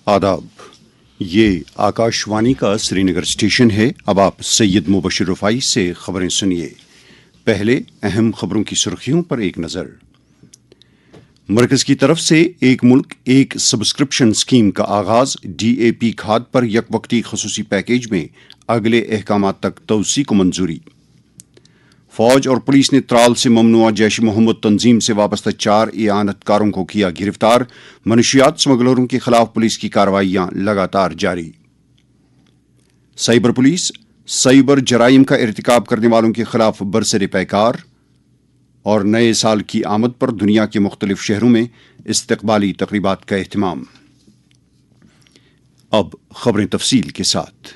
आदाब, ये आकाशवाणी का श्रीनगर स्टेशन है। अब आप सैयद मुबशिर रफ़ाई से खबरें सुनिए। पहले अहम खबरों की सुर्खियों पर एक नज़र। मरकज़ की तरफ से एक मुल्क एक सब्सक्रिप्शन स्कीम का आगाज, DAP खाद पर यकवक्ती खसूसी पैकेज में अगले अहकामात तक तोसी को मंजूरी। फौज और पुलिस ने त्राल से ममनुआ जैश मोहम्मद तंजीम से वाबस्ता 4 इआनतकारों को किया गिरफ्तार। मनशियात स्मगलरों के खिलाफ पुलिस की कार्रवाइयां लगातार जारी। साइबर पुलिस साइबर जराइम का इर्तिकाब करने वालों के खिलाफ बरसरे पैकार। और नए साल की आमद पर दुनिया के मुख्तलिफ शहरों में इस्तकबाली तकरीबात का एहतमाम। अब खबरें तफसील के साथ।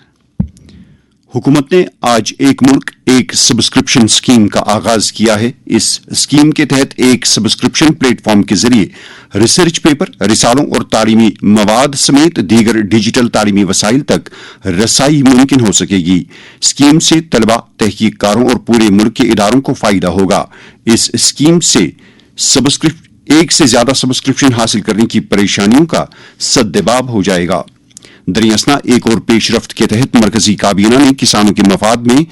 हुकूमत ने आज एक मुल्क एक सब्सक्रिप्शन स्कीम का आगाज किया है। इस स्कीम के तहत एक सब्सक्रिप्शन प्लेटफॉर्म के जरिए रिसर्च पेपर, रिसालों और तालीमी मवाद समेत दीगर डिजिटल तालीमी वसाइल तक रसाई मुमकिन हो सकेगी। स्कीम से तलबा, तहकीककारों और पूरे मुल्क के इदारों को फायदा होगा। इस स्कीम से एक से ज्यादा सब्सक्रिप्शन हासिल करने की परेशानियों का सद्दबाब हो जाएगा। दरियासना एक और पेशरफ्त के तहत मरकजी काबीना ने किसानों के मफाद में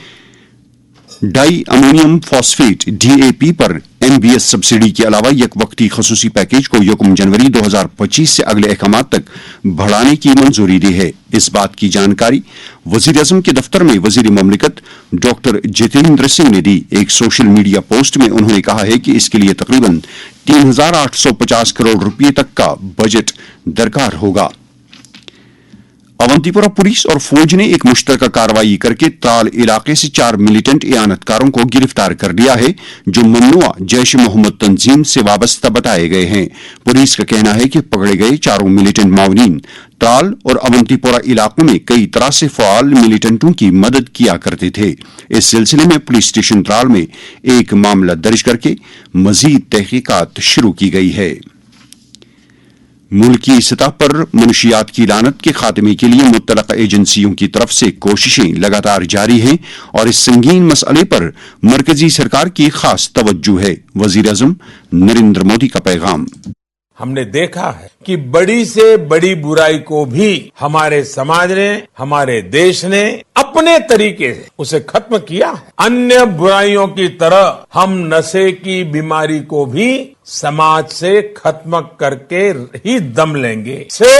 डाई अमोनियम फॉस्फेट DAP पर NBS सब्सिडी के अलावा यकवक्ती खसूसी पैकेज को 1 जनवरी 2025 से अगले अहकामात तक बढ़ाने की मंजूरी दी है। इस बात की जानकारी वज़ीर-ए-आज़म के दफ्तर में वज़ीर ममलिकत डॉक्टर जितेंद्र सिंह ने दी। एक सोशल मीडिया पोस्ट में उन्होंने कहा है कि इसके लिए तकरीबन 3,850 करोड़ रुपये तक का बजट दरकार होगा। अवंतीपुरा पुलिस और फौज ने एक मुश्तरका कार्रवाई करके त्राल इलाके से 4 मिलिटेंट इआनतकारों को गिरफ्तार कर लिया है, जो ममनुआ जैश मोहम्मद तंजीम से वाबस्ता बताए गए हैं। पुलिस का कहना है कि पकड़े गए चारों मिलिटेंट मावनीन त्राल और अवंतीपुरा इलाकों में कई तरह से फ़आल मिलिटेंटों की मदद किया करते थे। इस सिलसिले में पुलिस स्टेशन त्राल में एक मामला दर्ज करके मजीद तहकीकात शुरू की गई है। मुल्की सतह पर मनशियात की लानत के खात्मे के लिए मुत्तलका एजेंसियों की तरफ से कोशिशें लगातार जारी हैं और इस संगीन मसले पर मरकजी सरकार की खास तवज्जो है। वज़ीर-ए-आज़म नरेंद्र मोदी का पैगाम। हमने देखा है कि बड़ी से बड़ी बुराई को भी हमारे समाज ने, हमारे देश ने अपने तरीके से उसे खत्म किया है। अन्य बुराइयों की तरह हम नशे की बीमारी को भी समाज से खत्म करके ही दम लेंगे। से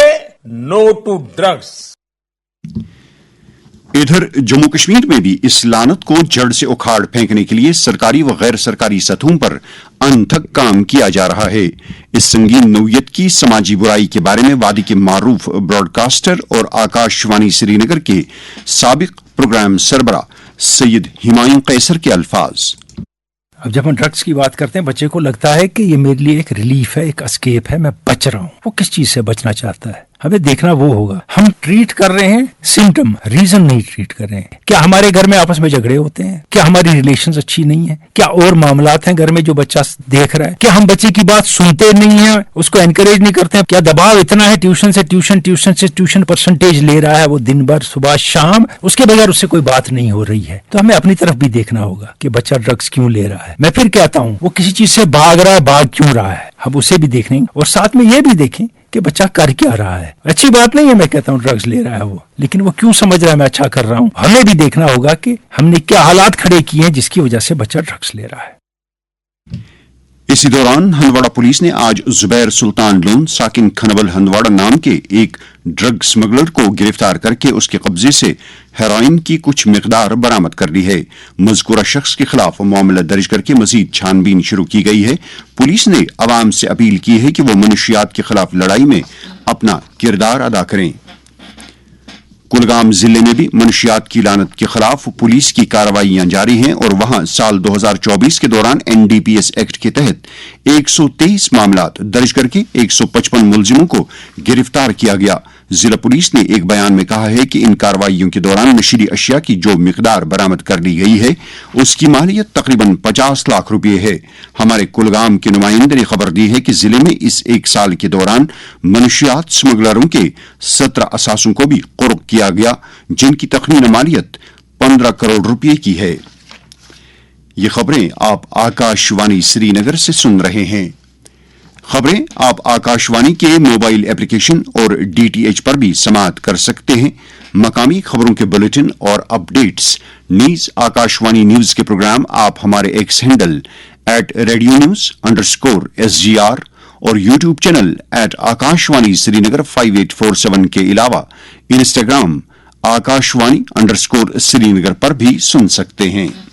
नो टू ड्रग्स। इधर जम्मू कश्मीर में भी इस लानत को जड़ से उखाड़ फेंकने के लिए सरकारी व गैर सरकारी सतहों पर अनथक काम किया जा रहा है। इस संगीन नौयत की समाजी बुराई के बारे में वादी के मारूफ ब्रॉडकास्टर और आकाशवाणी श्रीनगर के साबिक प्रोग्राम सरबरा सैयद हिमायूं कैसर के अल्फाज। अब जब हम ड्रग्स की बात करते हैं, बच्चे को लगता है कि ये मेरे लिए एक रिलीफ है, एक एस्केप है, मैं बच रहा हूँ। वो किस चीज से बचना चाहता है? हमें देखना वो होगा। हम ट्रीट कर रहे हैं सिम्टम, रीजन नहीं ट्रीट कर रहे हैं। क्या हमारे घर में आपस में झगड़े होते हैं? क्या हमारी रिलेशंस अच्छी नहीं है? क्या और मामलात हैं घर में जो बच्चा देख रहा है? क्या हम बच्चे की बात सुनते नहीं है, उसको एनकरेज नहीं करते हैं? क्या दबाव इतना है ट्यूशन से ट्यूशन परसेंटेज ले रहा है वो दिन भर सुबह शाम, उसके बगैर उससे कोई बात नहीं हो रही है? तो हमें अपनी तरफ भी देखना होगा कि बच्चा ड्रग्स क्यों ले रहा है। मैं फिर कहता हूँ, वो किसी चीज से भाग रहा है, भाग क्यों रहा है, हम उसे भी देखेंगे और साथ में ये भी देखें कि बच्चा कर क्या रहा है। अच्छी बात नहीं है मैं कहता हूँ ड्रग्स ले रहा है वो, लेकिन वो क्यों समझ रहा है मैं अच्छा कर रहा हूँ। हमें भी देखना होगा कि हमने क्या हालात खड़े किए हैं जिसकी वजह से बच्चा ड्रग्स ले रहा है। इसी दौरान हंदवाड़ा पुलिस ने आज जुबैर सुल्तान लोन साकिन खनवल हंदवाड़ा नाम के एक ड्रग स्मगलर को गिरफ्तार करके उसके कब्जे से हेरोइन की कुछ मिकदार बरामद कर ली है। मज़कूरा शख्स के खिलाफ मामला दर्ज करके मजीद छानबीन शुरू की गई है। पुलिस ने अवाम से अपील की है कि वो मनशियात के खिलाफ लड़ाई में अपना किरदार अदा करें। कुलगाम जिले में भी मनशियात की लानत के खिलाफ पुलिस की कार्रवाइयां जारी हैं और वहां साल 2024 के दौरान NDPS एक्ट के तहत 123 मामलात दर्ज करके 155 मुलजिमों को गिरफ्तार किया गया। जिला पुलिस ने एक बयान में कहा है कि इन कार्रवाइयों के दौरान नशीली अशिया की जो मिकदार बरामद कर ली गई है उसकी मालियत तकरीबन 50 लाख रुपए है। हमारे कुलगाम के नुमाइंदे ने खबर दी है कि जिले में इस एक साल के दौरान मनशियात स्मगलरों के 17 असासों को भी कुर्क किया गया, जिनकी तखमीन मालियत 15 करोड़ रुपए की है। ये खबरें आप आकाशवाणी श्रीनगर से सुन रहे हैं। खबरें आप आकाशवाणी के मोबाइल एप्लीकेशन और DTH पर भी समाअत कर सकते हैं। मकामी खबरों के बुलेटिन और अपडेट्स, न्यूज आकाशवाणी न्यूज के प्रोग्राम आप हमारे एक्स हैंडल @radionews_SGR और यूट्यूब चैनल @आकाशवाणी श्रीनगर 5847 के अलावा इंस्टाग्राम आकाशवाणी_श्रीनगर पर भी सुन सकते हैं।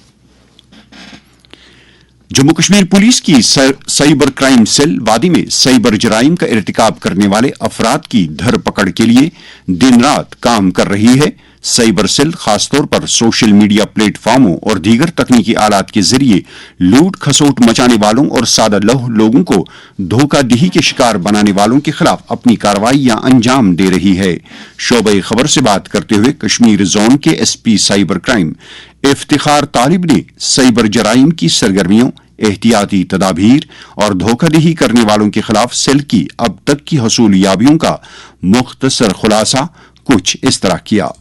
जम्मू कश्मीर पुलिस की साइबर क्राइम सेल वादी में साइबर जराइम का इर्तिकाब करने वाले अफराद की धरपकड़ के लिए दिन रात काम कर रही है। साइबर सेल खासतौर पर सोशल मीडिया प्लेटफॉर्मों और दीगर तकनीकी आलात के जरिए लूट खसोट मचाने वालों और सादा लौह लोगों को धोखाधड़ी के शिकार बनाने वालों के खिलाफ अपनी कार्रवाइयां अंजाम दे रही है। शोबे खबर से बात करते हुए कश्मीर जोन के SP साइबर क्राइम इफ्तिखार तालिब ने साइबर जराइम की सरगर्मियों, एहतियाती तदाबीर और धोखाधड़ी करने वालों के खिलाफ सेल की अब तक की हसूलियाबियों का मुख्तसर खुलासा कुछ इस तरह किया।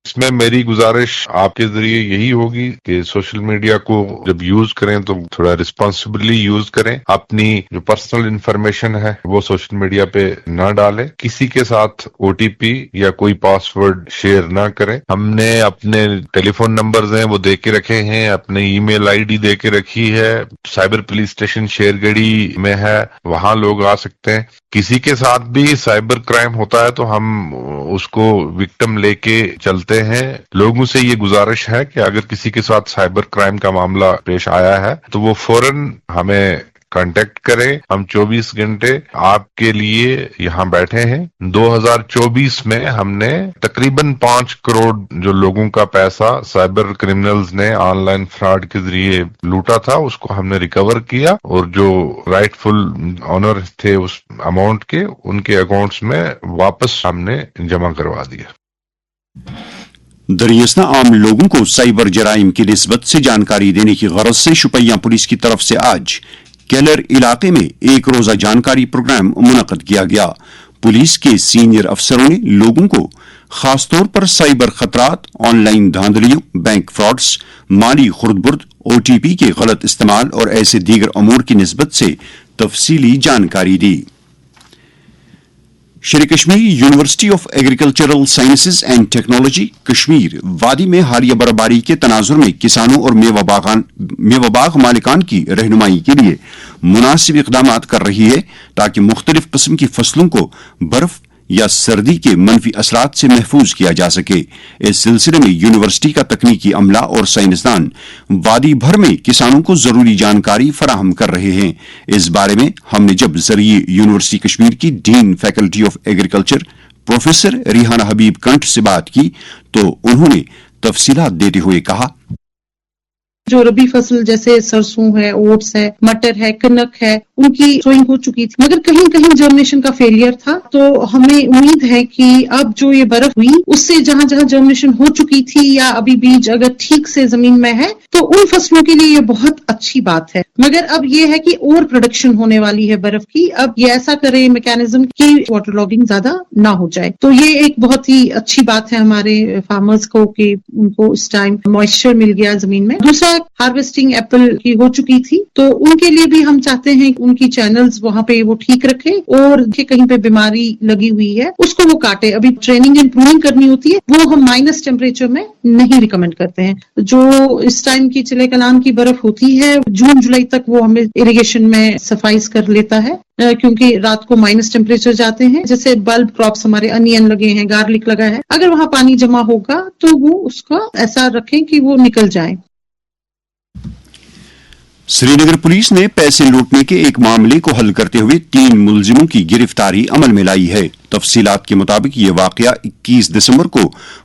इसमें मेरी गुजारिश आपके जरिए यही होगी कि सोशल मीडिया को जब यूज करें तो थोड़ा रिस्पॉन्सिबली यूज करें। अपनी जो पर्सनल इंफॉर्मेशन है वो सोशल मीडिया पे न डालें। किसी के साथ OTP या कोई पासवर्ड शेयर ना करें। हमने अपने टेलीफोन नंबर्स हैं वो दे के रखे हैं, अपने ईमेल ID दे के रखी है। साइबर पुलिस स्टेशन शेरगढ़ी में है, वहां लोग आ सकते हैं। किसी के साथ भी साइबर क्राइम होता है तो हम उसको विक्टिम लेके चलते हैं। लोगों से ये गुजारिश है कि अगर किसी के साथ साइबर क्राइम का मामला पेश आया है तो वो फौरन हमें कांटेक्ट करें। हम 24 घंटे आपके लिए यहाँ बैठे हैं। 2024 में हमने तकरीबन 5 करोड़ जो लोगों का पैसा साइबर क्रिमिनल्स ने ऑनलाइन फ्रॉड के जरिए लूटा था उसको हमने रिकवर किया और जो राइटफुल ऑनर थे उस अमाउंट के उनके अकाउंट्स में वापस हमने जमा करवा दिया। दरियास्ता आम लोगों को साइबर जराइम की निस्बत से जानकारी देने की गरज से शुपियां पुलिस की तरफ से आज केलर इलाके में एक रोजा जानकारी प्रोग्राम मुनक्कद किया गया। पुलिस के सीनियर अफसरों ने लोगों को खासतौर पर साइबर खतरात, ऑनलाइन धांधलियों, बैंक फ्रॉड्स, माली खुर्दबुर्द, OTP के गलत इस्तेमाल और ऐसे दीगर अमूर की निस्बत से तफसीली जानकारी दी। शेर Kashmir university of agricultural sciences and technology Kashmir वादी में हालिया बर्फबारी के तनाजुर में किसानों और मेवा बाग मालिकान की रहनुमाई के लिए मुनासिब इकदाम कर रही है ताकि मुख्तलिफ किस्म की फसलों को बर्फ या सर्दी के मनफी असरात से महफूज किया जा सके। इस सिलसिले में यूनिवर्सिटी का तकनीकी अमला और साइंसदान वादी भर में किसानों को जरूरी जानकारी फराहम कर रहे हैं। इस बारे में हमने जब जरिए यूनिवर्सिटी कश्मीर की dean faculty of agriculture professor Rehana Habib Kanth से बात की तो उन्होंने तफसीलात देते हुए कहा, जो रबी फसल जैसे सरसों है, ओट्स है, मटर है, कनक है, उनकी सोइंग हो चुकी थी मगर कहीं कहीं जर्मिनेशन का फेलियर था। तो हमें उम्मीद है कि अब जो ये बर्फ हुई उससे जहां जहां जर्मिनेशन हो चुकी थी या अभी बीज अगर ठीक से जमीन में है तो उन फसलों के लिए ये बहुत अच्छी बात है। मगर अब ये है कि ओवर प्रोडक्शन होने वाली है बर्फ की। अब ये ऐसा करे मैकेनिज्म की वाटर लॉगिंग ज्यादा ना हो जाए। तो ये एक बहुत ही अच्छी बात है हमारे फार्मर्स को कि उनको इस टाइम मॉइस्चर मिल गया जमीन में। दूसरा, हार्वेस्टिंग एप्पल की हो चुकी थी तो उनके लिए भी हम चाहते हैं कि उनकी चैनल्स वहां पे वो ठीक रखे और कहीं पे बीमारी लगी हुई है उसको वो काटे। अभी ट्रेनिंग एंड प्रूनिंग करनी होती है, वो हम माइनस टेम्परेचर में नहीं रिकमेंड करते हैं। जो इस टाइम की चिले कलान की बर्फ होती है जून जुलाई तक वो हमें इरिगेशन में सफाइज कर लेता है क्योंकि रात को माइनस टेम्परेचर जाते हैं। जैसे बल्ब क्रॉप्स हमारे अनियन लगे हैं, गार्लिक लगा है, अगर वहां पानी जमा होगा तो वो उसका ऐसा रखें कि वो निकल जाए। श्रीनगर पुलिस ने पैसे लूटने के एक मामले को हल करते हुए 3 मुलजिमों की गिरफ्तारी अमल में लाई है। तफसीलात के मुताबिक ये वाकया 21 दिसंबर को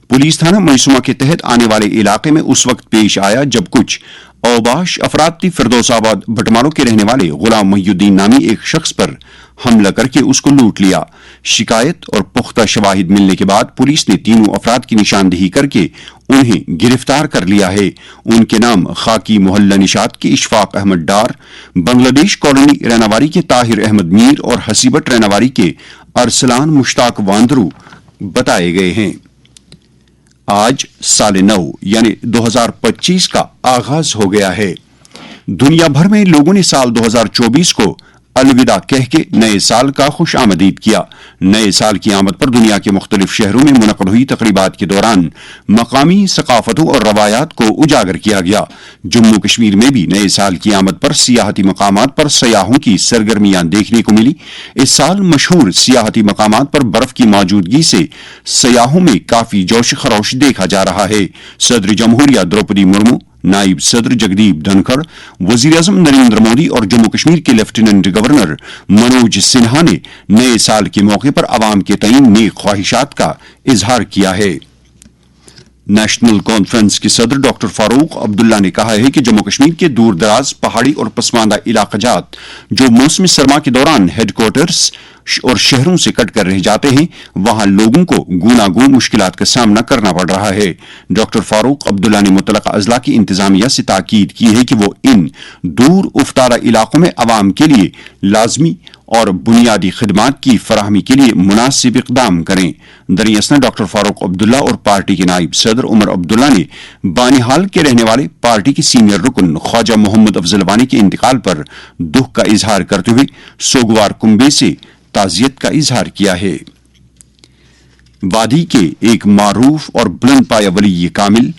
पुलिस थाना मैसूमा के तहत आने वाले इलाके में उस वक्त पेश आया जब कुछ औबाश अफराद ने फिरदौसाबाद बटमालों के रहने वाले गुलाम मोहिउद्दीन नामी एक शख्स पर हमला करके उसको लूट लिया। शिकायत और पुख्ता शवाहिद मिलने के बाद पुलिस ने तीनों अफराद की निशानदेही करके उन्हें गिरफ्तार कर लिया है। उनके नाम खाकी मोहल्ला निशात के इशफाक अहमद डार, बांग्लादेश कॉलोनी रैनावारी के ताहिर अहमद मीर और हसीबट रैनावारी के अरसलान मुश्ताक वांदरू बताए गए हैं। आज साल 9 यानी 2025 का आगाज हो गया है। दुनिया भर में लोगों ने साल 2024 को अलविदा कह के नए साल का खुश आमदीद किया। नए साल की आमद पर दुनिया के मुख्तलिफ शहरों में मुनक़द हुई तकरीबात के दौरान मकामी सकाफतों और रवायात को उजागर किया गया। जम्मू कश्मीर में भी नए साल की आमद पर सियाहती मकामात पर सयाहों की सरगर्मियां देखने को मिली। इस साल मशहूर सियाहती मकामात पर बर्फ की मौजूदगी से सयाहों में काफी जोश खरोश देखा जा रहा है। सदर जमहूरिया द्रौपदी मुर्मू, नायब सदर जगदीप धनखड़, वजीर आजम नरेंद्र मोदी और जम्मू कश्मीर के लेफ्टिनेंट गवर्नर मनोज सिन्हा ने नए साल के मौके पर आवाम के तईन नेक ख्वाहिशात का इजहार किया है। नेशनल कॉन्फ्रेंस के सदर डॉक्टर फारूक अब्दुल्ला ने कहा है कि जम्मू कश्मीर के दूर दराज पहाड़ी और पसमानदा इलाकाजात जो मौसमी सरमा के दौरान हेडक्वार्टर्स और शहरों से कट कर रह जाते हैं, वहां लोगों को गूनागून मुश्किलात का सामना करना पड़ रहा है। डॉक्टर फारूक अब्दुल्ला ने मुतलका अजला की इंतजामिया से ताकीद की है कि वो इन दूर उफ्तारा इलाकों में आवाम के लिए लाजमी और बुनियादी खिदमात की फराहमी के लिए मुनासिब इकदाम करें। दरअसल डॉक्टर फारूक अब्दुल्ला और पार्टी के नायब सदर उमर अब्दुल्ला ने बानिहाल के रहने वाले पार्टी के सीनियर रुकन ख्वाजा मोहम्मद अफजल वानी के इंतकाल पर दुख का इजहार करते हुए सोगवार कुंबे से ताजियत का इजहार किया है। वादी के एक मारूफ और बुलंद पाया वली कामिल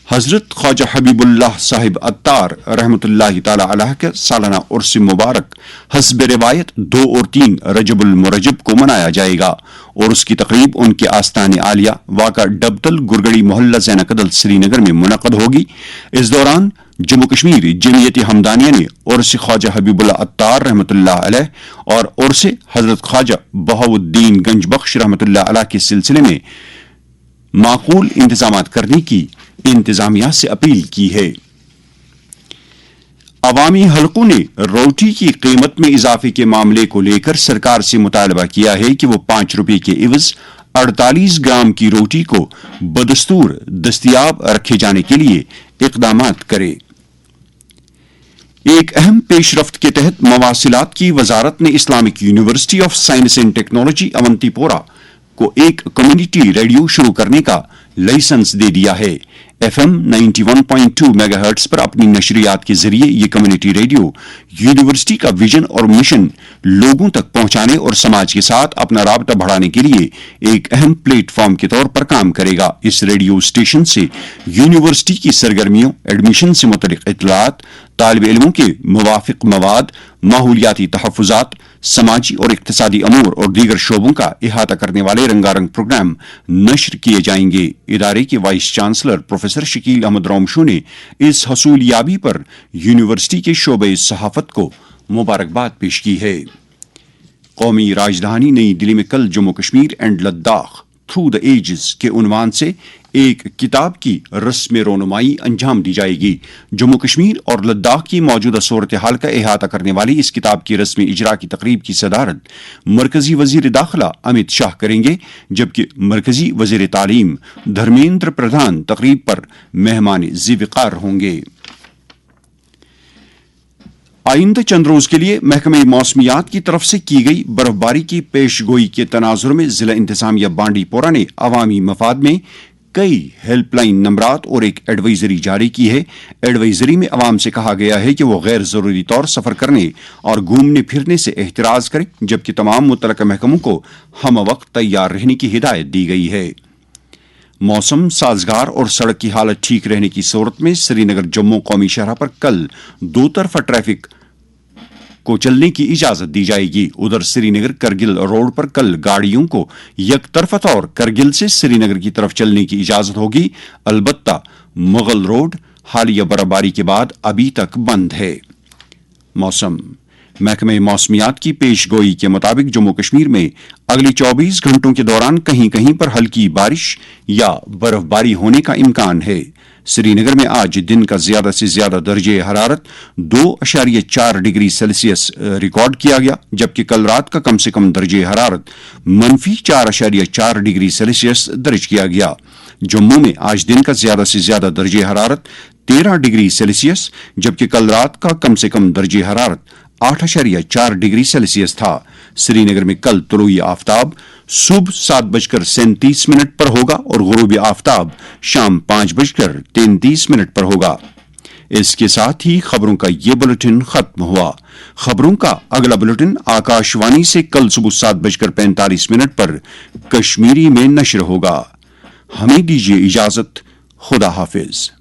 हजरत ख्वाजा हबीबुल्लाह साहिब अत्तार रहमतुल्लाह ताला अलैह के सालाना उर्स मुबारक हस्ब रिवायत 2 और 3 रजबुल मुरजब को मनाया जाएगा और उसकी तकरीब उनके आस्तान आलिया वाका डबतल गुरगड़ी मोहल्ला ज़ैनकदल श्रीनगर में मुनक़द होगी। इस दौरान जम्मू कश्मीर जमीयत हमदानिया ने उर्स ख्वाजा हबीबुल्लाह अत्तार रहमतुल्लाह अलैह और उर्स हजरत ख्वाजा बहाउद्दीन गंजबख्श रहमतुल्लाह अलैह के सिलसिले में माकूल इंतजामात करने की इंतजामिया से अपील की है। अवामी हलकों ने रोटी की कीमत में इजाफे के मामले को लेकर सरकार से मुतालबा किया है कि वो 5 रुपये के इवज 48 ग्राम की रोटी को बदस्तूर दस्तयाब रखे जाने के लिए इकदामात करे। एक अहम पेशरफ्त के तहत मवासिलात की वजारत ने Islamic university of science and technology Awantipora को एक कम्युनिटी रेडियो शुरू करने का लाइसेंस दे दिया है। FM 91.2 मेगाहर्ट्ज पर अपनी नशरियात के जरिए ये कम्युनिटी रेडियो यूनिवर्सिटी का विजन और मिशन लोगों तक पहुंचाने और समाज के साथ अपना राबता बढ़ाने के लिए एक अहम प्लेटफॉर्म के तौर पर काम करेगा। इस रेडियो स्टेशन से यूनिवर्सिटी की सरगर्मियों, एडमिशन से मुतल्लिक इत्तलात, तालिब इल्मों के मुवाफिक मवाद, माहौलियाती तहफ़्फ़ुज़ात, समाजी और इक़्तिसादी अमूर और दीगर शोबों का इहाता करने वाले रंगारंग प्रोग्राम नश्र किए जाएंगे। इदारे के vice chancellor professor Shakeel Ahmad Romshoo ने इस हसूलियाबी पर यूनिवर्सिटी के शोबे सहाफत को मुबारकबाद पेश की है। कौमी राजधानी नई दिल्ली में कल Jammu Kashmir and Ladakh through the ages के उन्वान से एक किताब की रस्म रोनुमाई अंजाम दी जाएगी। जम्मू कश्मीर और लद्दाख की मौजूदा सूरत हाल का अहाता करने वाली इस किताब की रस्मी इजरा की तकरीब की सदारत मरकजी वजीर दाखिला अमित शाह करेंगे, जबकि मरकजी वजीर तालीम धर्मेंद्र प्रधान तकरीब पर मेहमान ज़िवकार होंगे। आइंदा चंद रोज के लिए महकमे मौसमियात की तरफ से की गई बर्फबारी की पेशगोई के तनाजुर में जिला इंतजामिया बांडीपोरा ने अवामी मफाद में कई हेल्पलाइन नंबरात और एक एडवाइजरी जारी की है। एडवाइजरी में अवाम से कहा गया है कि वो गैर जरूरी तौर सफर करने और घूमने फिरने से एहतिराज करें, जबकि तमाम मुतल्लिका महकमों को हम वक्त तैयार रहने की हिदायत दी गई है। मौसम साजगार और सड़क की हालत ठीक रहने की सूरत में श्रीनगर जम्मू कौमी शहर पर कल 2 तरफा ट्रैफिक को चलने की इजाजत दी जाएगी। उधर श्रीनगर करगिल रोड पर कल गाड़ियों को एक तरफा तौर करगिल से श्रीनगर की तरफ चलने की इजाजत होगी। अलबत्ता मुगल रोड हालिया बर्फबारी के बाद अभी तक बंद है। मौसम महकमे मौसमियात की पेशगोई के मुताबिक जम्मू कश्मीर में अगले 24 घंटों के दौरान कहीं कहीं पर हल्की बारिश या बर्फबारी होने का इम्कान है। श्रीनगर में आज दिन का ज्यादा से ज्यादा दर्जे हरारत 2.4 डिग्री सेल्सियस रिकॉर्ड किया गया, जबकि कल रात का कम से कम दर्जे हरारत -4.4 डिग्री सेल्सियस दर्ज किया गया। जम्मू में आज दिन का ज्यादा से ज्यादा दर्जे हरारत 13 डिग्री सेल्सियस, जबकि कल रात का कम से कम दर्जे हरारत 8.4 डिग्री सेल्सियस था। श्रीनगर में कल तुलुई आफ्ताब सुबह 7:37 पर होगा और गुरूब आफ्ताब शाम 5:33 पर होगा। इसके साथ ही खबरों का ये बुलेटिन खत्म हुआ। खबरों का अगला बुलेटिन आकाशवाणी से कल सुबह 7:45 पर कश्मीरी में नश्र होगा। हमें दीजिए इजाजत। खुदा हाफिज।